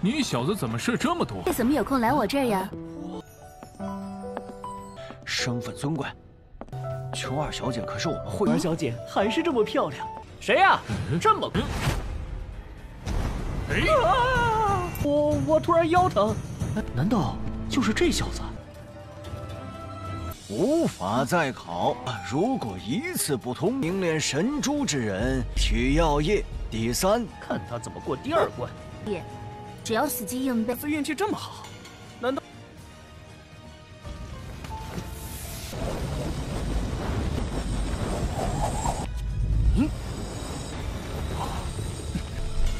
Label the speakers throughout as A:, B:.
A: 你小子怎么事这么多？
B: 怎么有空来我这儿呀？
C: 身份尊贵，琼儿小姐可是我们会。
D: 儿小姐还是这么漂亮，谁呀？这么……我突然腰疼，难道就是这小子？
C: 无法再考，如果一次不通，名列神诛之人取药业。第3，
D: 看他怎么过第2关。
B: 只要死记硬背。
D: 非运气这么好，难道？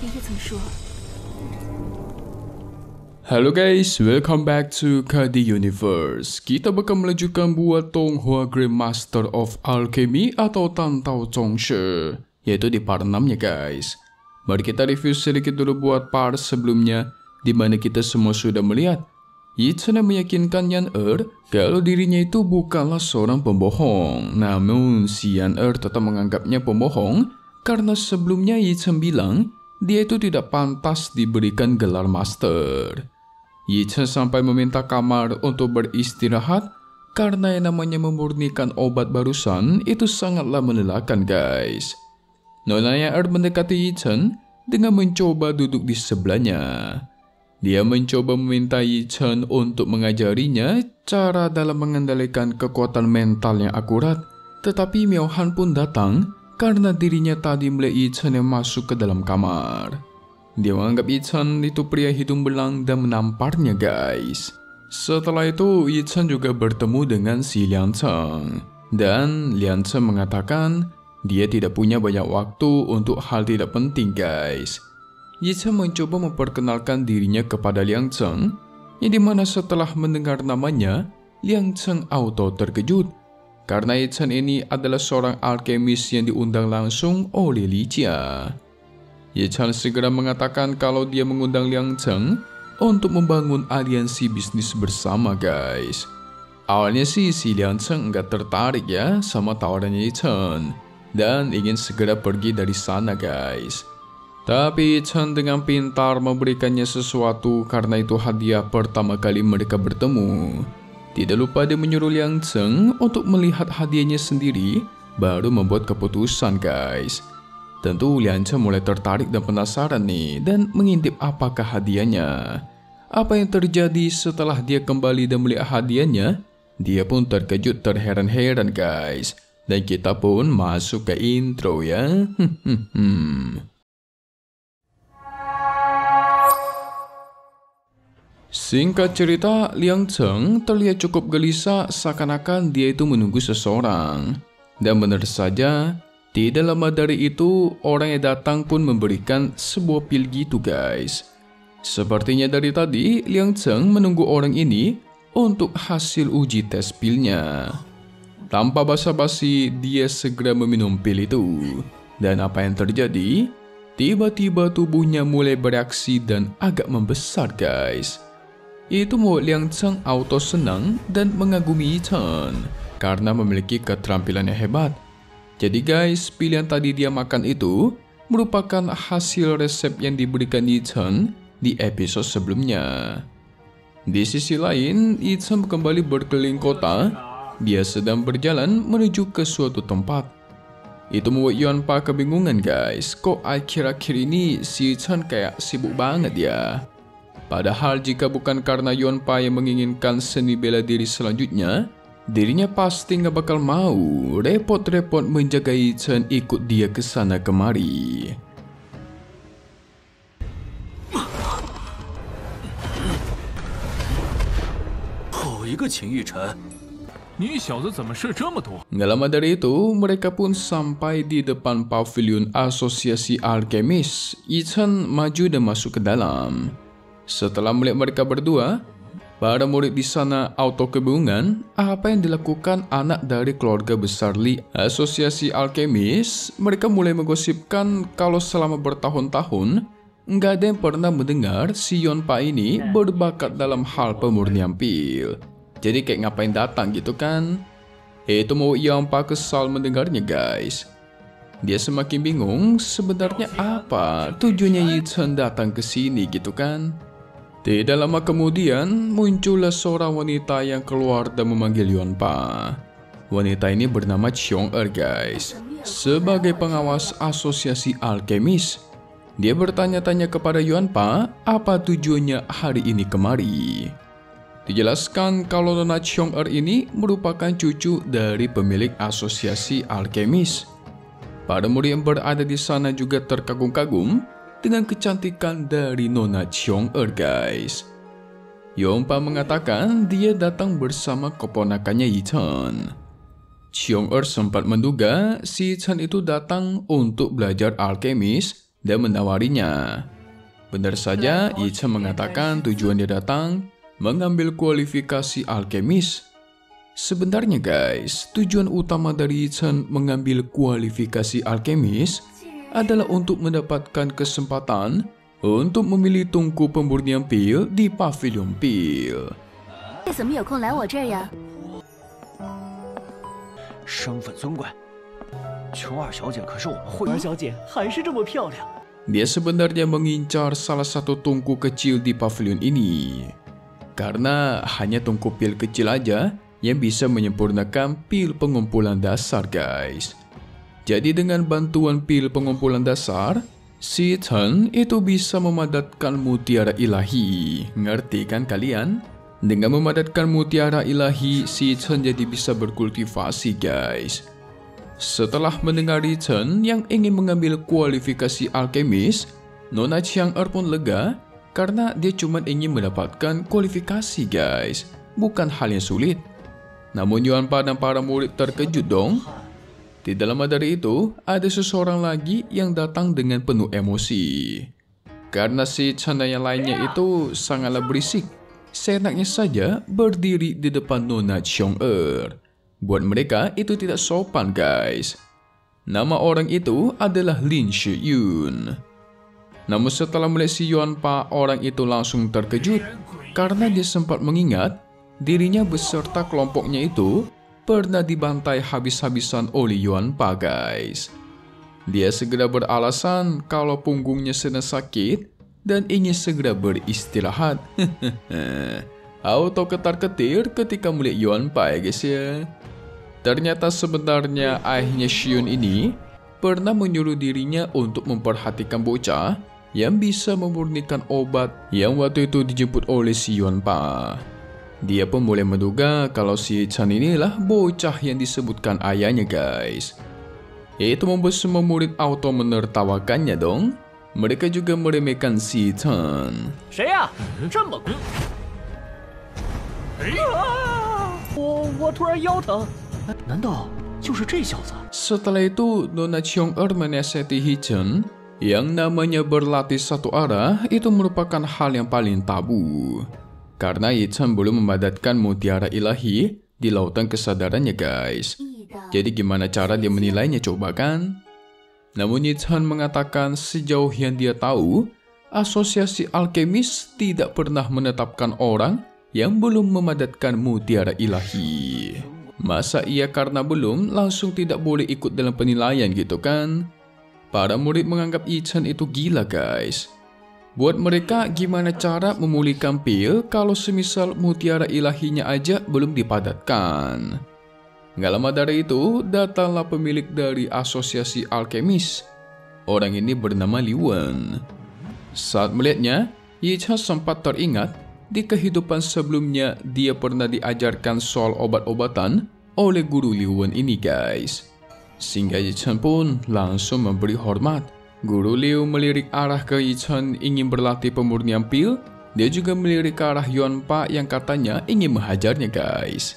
B: 爷爷怎么说？
E: Halo guys, welcome back to KD Universe. Kita bakal melanjutkan buat Tonghua Grandmaster of Alchemy atau Tantau Zhongshi, yaitu di part 6 nya guys. Mari kita review sedikit dulu buat part sebelumnya, di mana kita semua sudah melihat Yi Chen yang meyakinkan Yan kalau dirinya itu bukanlah seorang pembohong. Namun si Yan tetap menganggapnya pembohong karena sebelumnya Yi Chen bilang dia itu tidak pantas diberikan gelar master. Yi Chen sampai meminta kamar untuk beristirahat karena yang namanya memurnikan obat barusan itu sangatlah melelahkan guys. Nona Yan mendekati Yi Chen dengan mencoba duduk di sebelahnya. Dia mencoba meminta Yi Chen untuk mengajarinya cara dalam mengendalikan kekuatan mental yang akurat. Tetapi Miao Han pun datang karena dirinya tadi melihat Yi Chen yang masuk ke dalam kamar. Dia menganggap Yi Chen itu pria hidung belang dan menamparnya guys. Setelah itu Yi Chen juga bertemu dengan si Liang Cheng. Dan Liang Cheng mengatakan dia tidak punya banyak waktu untuk hal tidak penting guys. Yi Chen mencoba memperkenalkan dirinya kepada Liang Cheng, yang dimana setelah mendengar namanya, Liang Cheng auto terkejut. Karena Yi Chen ini adalah seorang alkemis yang diundang langsung oleh Li Jia. Yi Chen segera mengatakan kalau dia mengundang Liang Cheng untuk membangun aliansi bisnis bersama guys. Awalnya sih si Liang Cheng nggak tertarik ya sama tawarannya Yi Chen dan ingin segera pergi dari sana guys. Tapi Yi Chen dengan pintar memberikannya sesuatu karena itu hadiah pertama kali mereka bertemu. Tidak lupa dia menyuruh Liang Cheng untuk melihat hadiahnya sendiri baru membuat keputusan guys. Tentu Liang Cheng mulai tertarik dan penasaran nih dan mengintip apakah hadiahnya. Apa yang terjadi setelah dia kembali dan melihat hadiahnya? Dia pun terkejut terheran-heran guys. Dan kita pun masuk ke intro ya. Singkat cerita, Liang Cheng terlihat cukup gelisah seakan-akan dia itu menunggu seseorang. Dan benar saja, tidak lama dari itu orang yang datang pun memberikan sebuah pil gitu guys. Sepertinya dari tadi Liang Cheng menunggu orang ini untuk hasil uji tes pilnya. Tanpa basa-basi dia segera meminum pil itu. Dan apa yang terjadi? Tiba-tiba tubuhnya mulai bereaksi dan agak membesar guys. Itu membuat Liang Cheng auto senang dan mengagumi Yi Chen karena memiliki keterampilan yang hebat. Jadi guys, pilihan tadi dia makan itu merupakan hasil resep yang diberikan Yi Chen di episode sebelumnya. Di sisi lain, Yi Chen kembali berkeliling kota. Dia sedang berjalan menuju ke suatu tempat. Itu membuat Yuan Pa kebingungan guys. Kok akhir-akhir ini si Yi Chen kayak sibuk banget ya? Padahal jika bukan karena Yuan Pa yang menginginkan seni bela diri selanjutnya, dirinya pasti nggak bakal mau repot-repot menjaga Yi Chen ikut dia ke sana kemari. Nggak lama dari itu, mereka pun sampai di depan pavilion Asosiasi Alkemis. Yi Chen maju dan masuk ke dalam. Setelah melihat mereka berdua, para murid di sana auto kebingungan apa yang dilakukan anak dari keluarga besar Li Asosiasi Alkemis. Mereka mulai menggosipkan kalau selama bertahun-tahun nggak ada yang pernah mendengar si Yuan Pa ini berbakat dalam hal pemurnian pil. Jadi kayak ngapain datang gitu kan? Itu mau Yuan Pa kesal mendengarnya guys. Dia semakin bingung sebenarnya apa tujuannya Yi Chen datang ke sini gitu kan? Tidak lama kemudian, muncullah seorang wanita yang keluar dan memanggil Yuanpa. Wanita ini bernama Xiong-er guys. Sebagai pengawas asosiasi alkemis, dia bertanya-tanya kepada Yuanpa apa tujuannya hari ini kemari. Dijelaskan kalau Nona Xiong-er ini merupakan cucu dari pemilik asosiasi alkemis. Para murid yang berada di sana juga terkagum-kagum dengan kecantikan dari Nona Xiong-er guys. Yuanpa mengatakan dia datang bersama keponakannya Yi Chen. Xiong-er sempat menduga si Yi Chen itu datang untuk belajar alkemis dan menawarinya. Benar saja, Yi Chen mengatakan tujuan dia datang mengambil kualifikasi alkemis. Sebenarnya guys, tujuan utama dari Yi Chen mengambil kualifikasi alkemis adalah untuk mendapatkan kesempatan untuk memilih tungku pemurnian pil di pavilion pil.
B: 你怎么有空来我这儿呀？
C: 身份尊贵，琼儿小姐可是我们会员。
D: 儿小姐还是这么漂亮。
E: Dia sebenarnya mengincar salah satu tungku kecil di pavilion ini. Karena hanya tungku pil kecil aja yang bisa menyempurnakan pil pengumpulan dasar guys. Jadi dengan bantuan pil pengumpulan dasar, si Chen itu bisa memadatkan mutiara ilahi. Ngerti kan kalian? Dengan memadatkan mutiara ilahi, si Chen jadi bisa berkultivasi guys. Setelah mendengar Yi Chen yang ingin mengambil kualifikasi alkemis, Nona Xiong-er pun lega karena dia cuma ingin mendapatkan kualifikasi guys. Bukan hal yang sulit. Namun Yuanpa dan para murid terkejut dong. Tidak lama dari itu, ada seseorang lagi yang datang dengan penuh emosi. Karena si Chen dan yang lainnya itu sangatlah berisik, seenaknya saja berdiri di depan Nona Xiong-er. Buat mereka itu tidak sopan guys. Nama orang itu adalah Lin Shi-yun. Namun setelah melihat si Yuanpa, orang itu langsung terkejut karena dia sempat mengingat dirinya beserta kelompoknya itu pernah dibantai habis-habisan oleh Yuanpa guys. Dia segera beralasan kalau punggungnya sedang sakit dan ingin segera beristirahat. Auto ketar-ketir ketika melihat Yuanpa ya guys ya. Ternyata sebenarnya ayahnya Xion ini pernah menyuruh dirinya untuk memperhatikan bocah yang bisa memurnikan obat yang waktu itu dijemput oleh si Yuanpa. Dia pun boleh menduga kalau si Chen inilah bocah yang disebutkan ayahnya guys. Itu membuat semua murid auto menertawakannya dong. Mereka juga meremehkan si Chen.
D: 谁呀？这么快？我突然腰疼，难道就是这小子？
E: Setelah itu, Nona Xiong-er menasihati Yi Chen yang namanya berlatih satu arah itu merupakan hal yang paling tabu. Karena Yi Chen belum memadatkan mutiara ilahi di lautan kesadarannya guys. Jadi gimana cara dia menilainya coba kan? Namun Yi Chen mengatakan sejauh yang dia tahu, asosiasi alkemis tidak pernah menetapkan orang yang belum memadatkan mutiara ilahi. Masa iya karena belum langsung tidak boleh ikut dalam penilaian gitu kan? Para murid menganggap Yi Chen itu gila guys. Buat mereka gimana cara memulihkan pil kalau semisal mutiara ilahinya aja belum dipadatkan. Nggak lama dari itu, datanglah pemilik dari asosiasi alkemis. Orang ini bernama Li Wen. Saat melihatnya, Yi Chen sempat teringat di kehidupan sebelumnya dia pernah diajarkan soal obat-obatan oleh guru Li Wen ini guys. Sehingga Yi Chen pun langsung memberi hormat. Guru Liu melirik arah ke Yi Chen ingin berlatih pemurnian pil. Dia juga melirik ke arah Yuanpa yang katanya ingin menghajarnya guys.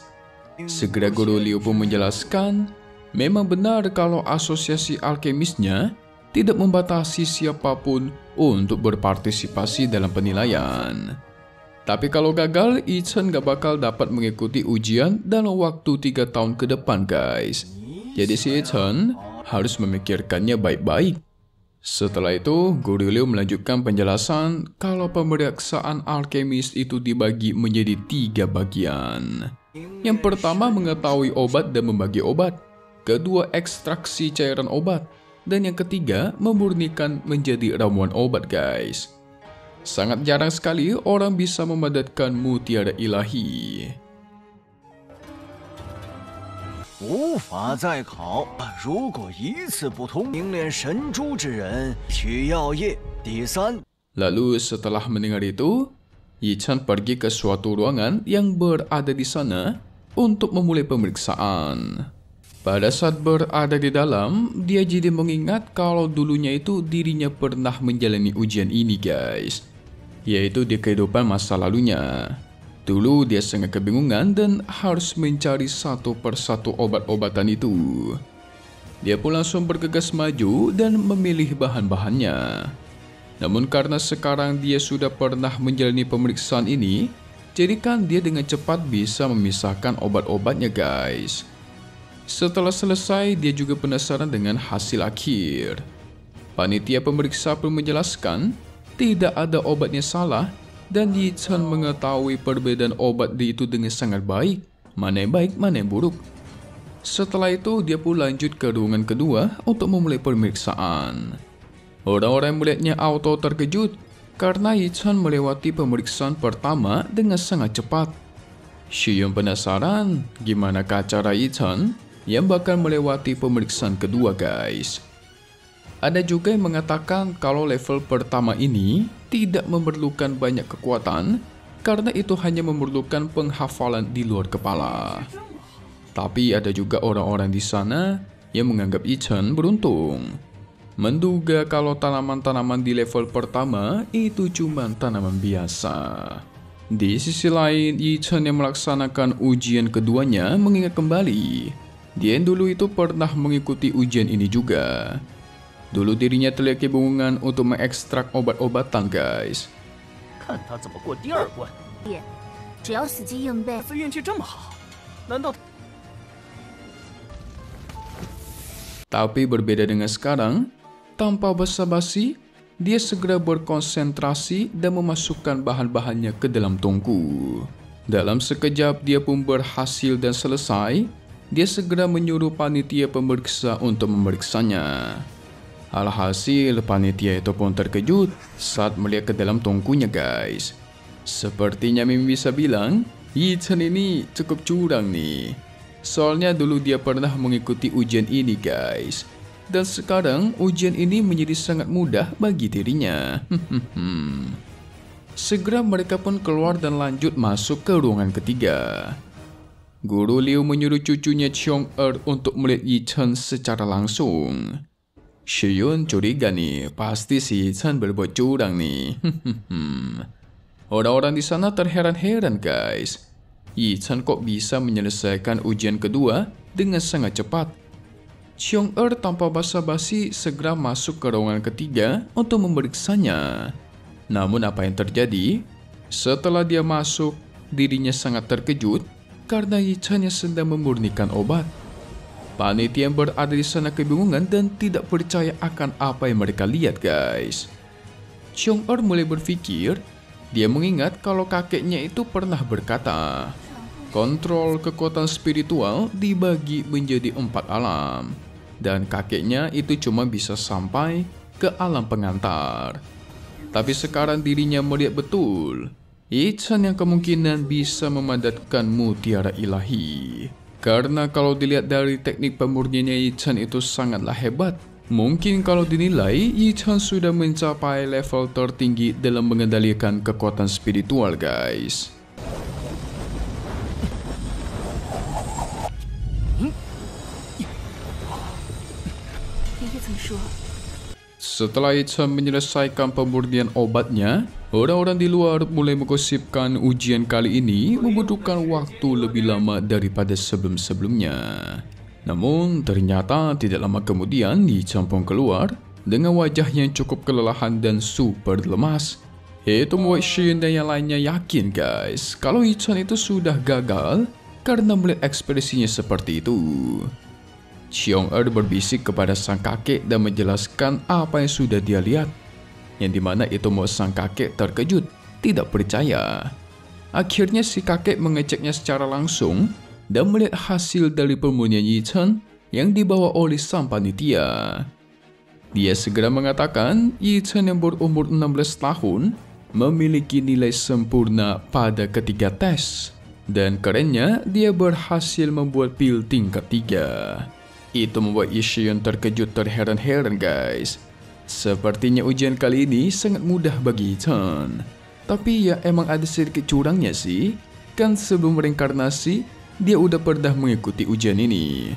E: Segera Guru Liu pun menjelaskan, memang benar kalau asosiasi alkemisnya tidak membatasi siapapun untuk berpartisipasi dalam penilaian. Tapi kalau gagal, Yi Chen gak bakal dapat mengikuti ujian dalam waktu 3 tahun ke depan guys. Jadi si Yi Chen harus memikirkannya baik-baik. Setelah itu, Guru Liu melanjutkan penjelasan kalau pemeriksaan alkemis itu dibagi menjadi 3 bagian. Yang pertama mengetahui obat dan membagi obat. Kedua ekstraksi cairan obat. Dan yang ketiga memurnikan menjadi ramuan obat guys. Sangat jarang sekali orang bisa memadatkan mutiara ilahi.
C: 无法再考。如果一次不通，凝练神珠之人取药液。第三，
E: Lalu setelah mendengar itu, Yi Chen pergi ke suatu ruangan yang berada di sana untuk memulai pemeriksaan. Pada saat berada di dalam, dia jadi mengingat kalau dulunya itu dirinya pernah menjalani ujian ini guys, yaitu di kehidupan masa lalunya. Dulu dia sangat kebingungan dan harus mencari satu persatu obat-obatan itu. Dia pun langsung bergegas maju dan memilih bahan-bahannya. Namun karena sekarang dia sudah pernah menjalani pemeriksaan ini, jadikan dia dengan cepat bisa memisahkan obat-obatnya guys. Setelah selesai, dia juga penasaran dengan hasil akhir. Panitia pemeriksa pun menjelaskan tidak ada obatnya salah dan Yi Chen mengetahui perbedaan obat itu dengan sangat baik, mana yang baik, mana yang buruk. Setelah itu, dia pun lanjut ke ruangan kedua untuk memulai pemeriksaan. Orang-orang yang melihatnya auto terkejut karena Yi Chen melewati pemeriksaan pertama dengan sangat cepat. Shiyun penasaran gimana cara Yi Chen yang bakal melewati pemeriksaan kedua guys. Ada juga yang mengatakan kalau level pertama ini tidak memerlukan banyak kekuatan karena itu hanya memerlukan penghafalan di luar kepala. Tapi ada juga orang-orang di sana yang menganggap Yi Chen beruntung. Menduga kalau tanaman-tanaman di level pertama itu cuma tanaman biasa. Di sisi lain, Yi Chen yang melaksanakan ujian keduanya mengingat kembali dia yang dulu itu pernah mengikuti ujian ini juga. Dulu dirinya terlihat kebingungan untuk mengekstrak obat-obatan guys.
D: 看他怎么过第二关。
B: 只要死记硬背，
D: 运气这么好，难道？
E: Tapi berbeda dengan sekarang, tanpa basa-basi, dia segera berkonsentrasi dan memasukkan bahan-bahannya ke dalam tungku. Dalam sekejap dia pun berhasil dan selesai. Dia segera menyuruh panitia pemeriksa untuk memeriksanya. Alhasil panitia itu pun terkejut saat melihat ke dalam tungkunya guys. Sepertinya Mimi bisa bilang, Yi Chen ini cukup curang nih. Soalnya dulu dia pernah mengikuti ujian ini guys. Dan sekarang ujian ini menjadi sangat mudah bagi dirinya. Segera mereka pun keluar dan lanjut masuk ke ruangan ketiga. Guru Liu menyuruh cucunya Xiong untuk melihat Yi Chen secara langsung. Shiyun curiga nih, pasti si Yi Chen berbuat curang nih. Orang-orang di sana terheran-heran guys. Yi Chen kok bisa menyelesaikan ujian kedua dengan sangat cepat. Xiong tanpa basa-basi segera masuk ke ruangan ketiga untuk memeriksanya. Namun apa yang terjadi? Setelah dia masuk, dirinya sangat terkejut karena Yi Chen yang sedang memurnikan obat. Panitia yang berada di sana kebingungan dan tidak percaya akan apa yang mereka lihat guys. Xiong mulai berpikir, dia mengingat kalau kakeknya itu pernah berkata, kontrol kekuatan spiritual dibagi menjadi 4 alam. Dan kakeknya itu cuma bisa sampai ke alam pengantar. Tapi sekarang dirinya melihat betul, Yi Chen yang kemungkinan bisa memadatkan mutiara ilahi. Karena kalau dilihat dari teknik pemurniannya Yi Chen itu sangatlah hebat. Mungkin kalau dinilai, Yi Chen sudah mencapai level tertinggi dalam mengendalikan kekuatan spiritual guys. Setelah Yi Chen menyelesaikan pemurnian obatnya, orang-orang di luar mulai menggosipkan ujian kali ini membutuhkan waktu lebih lama daripada sebelum-sebelumnya. Namun ternyata tidak lama kemudian Yi Chen pun keluar dengan wajah yang cukup kelelahan dan super lemas. Itu membuat Shiyun dan yang lainnya yakin guys kalau Yi Chen itu sudah gagal karena melihat ekspresinya seperti itu. Xiong berbisik kepada sang kakek dan menjelaskan apa yang sudah dia lihat, yang dimana itu membuat sang kakek terkejut, tidak percaya. Akhirnya si kakek mengeceknya secara langsung dan melihat hasil dari pemurnian Yi Chen yang dibawa oleh sang panitia. Dia segera mengatakan Yi Chen yang berumur 16 tahun memiliki nilai sempurna pada ketiga tes. Dan kerennya, dia berhasil membuat pil tingkat 3. Itu membuat Yixian terkejut terheran-heran guys. Sepertinya ujian kali ini sangat mudah bagi Chen. Tapi ya emang ada sedikit curangnya sih. Kan sebelum reinkarnasi, dia udah pernah mengikuti ujian ini.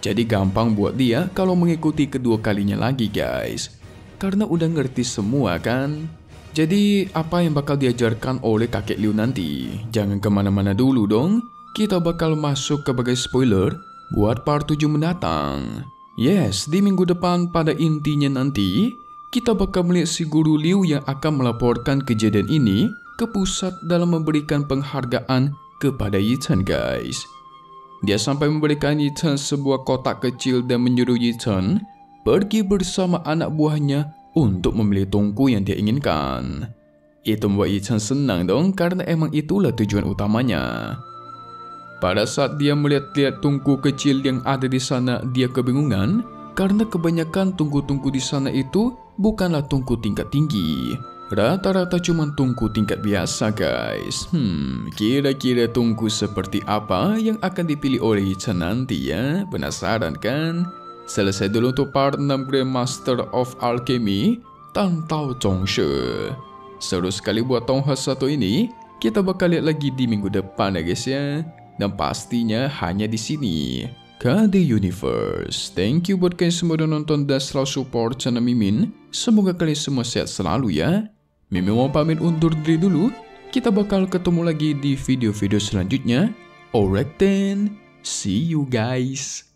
E: Jadi gampang buat dia kalau mengikuti kedua kalinya lagi guys. Karena udah ngerti semua kan. Jadi apa yang bakal diajarkan oleh kakek Liu nanti? Jangan kemana-mana dulu dong. Kita bakal masuk ke bagian spoiler buat part 7 mendatang. Yes, di minggu depan pada intinya nanti kita bakal melihat si guru Liu yang akan melaporkan kejadian ini ke pusat dalam memberikan penghargaan kepada Yi Chen guys. Dia sampai memberikan Yi Chen sebuah kotak kecil dan menyuruh Yi Chen pergi bersama anak buahnya untuk membeli tungku yang dia inginkan. Itu membuat Yi Chen senang dong karena emang itulah tujuan utamanya. Pada saat dia melihat-lihat tungku kecil yang ada di sana, dia kebingungan karena kebanyakan tungku-tungku di sana itu bukanlah tungku tingkat tinggi. Rata-rata cuma tungku tingkat biasa guys. Kira-kira tungku seperti apa yang akan dipilih oleh Yi Chen nanti ya? Penasaran kan? Selesai dulu untuk part 6 Grandmaster of Alchemy Tantao Zhongshe. Seru sekali buat Tonghua 1 ini. Kita bakal lihat lagi di minggu depan ya guys ya. Dan pastinya hanya di sini KD Universe. Thank you buat kalian semua udah nonton dan selalu support channel Mimin. Semoga kalian semua sehat selalu ya. Mimin mau pamit undur diri dulu. Kita bakal ketemu lagi di video-video selanjutnya. Alright then, see you guys.